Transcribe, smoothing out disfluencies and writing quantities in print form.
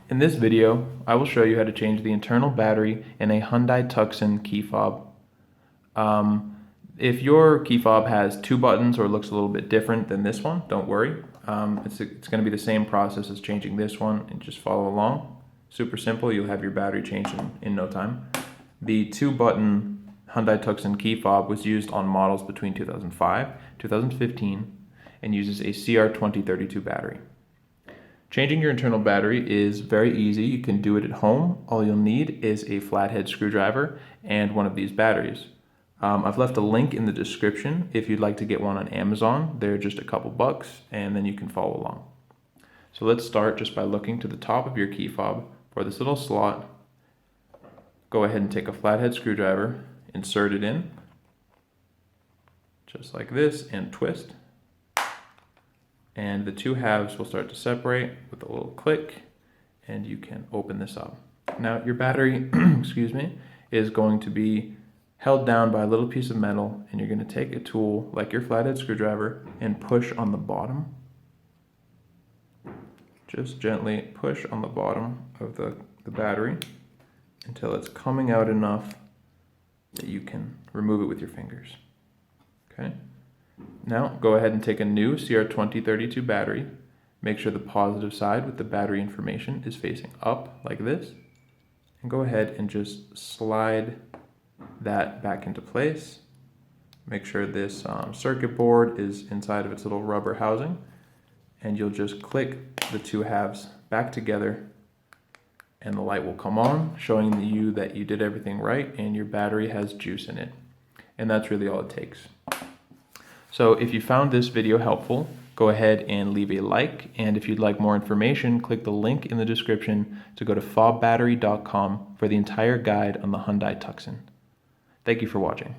In this video, I will show you how to change the internal battery in a Hyundai Tucson key fob. If your key fob has two buttons or looks a little bit different than this one, don't worry. It's going to be the same process as changing this one, and just follow along. Super simple, you'll have your battery changed in no time. The two-button Hyundai Tucson key fob was used on models between 2005 2015 and uses a CR2032 battery. Changing your internal battery is very easy. You can do it at home. All you'll need is a flathead screwdriver and one of these batteries. I've left a link in the description if you'd like to get one on Amazon. They're just a couple bucks, and then you can follow along. So let's start just by looking to the top of your key fob for this little slot. Go ahead and take a flathead screwdriver, insert it in, just like this, and twist. And the two halves will start to separate with a little click, and you can open this up. Now your battery, excuse me, is going to be held down by a little piece of metal, and you're going to take a tool like your flathead screwdriver and push on the bottom. Just gently push on the bottom of the battery until it's coming out enough that you can remove it with your fingers. Okay. Now go ahead and take a new CR2032 battery. Make sure the positive side with the battery information is facing up like this. And go ahead and just slide that back into place. Make sure this circuit board is inside of its little rubber housing. And you'll just click the two halves back together, and the light will come on, showing you that you did everything right and your battery has juice in it. And that's really all it takes. So if you found this video helpful, go ahead and leave a like, and if you'd like more information, click the link in the description to go to fobbattery.com for the entire guide on the Hyundai Tucson. Thank you for watching.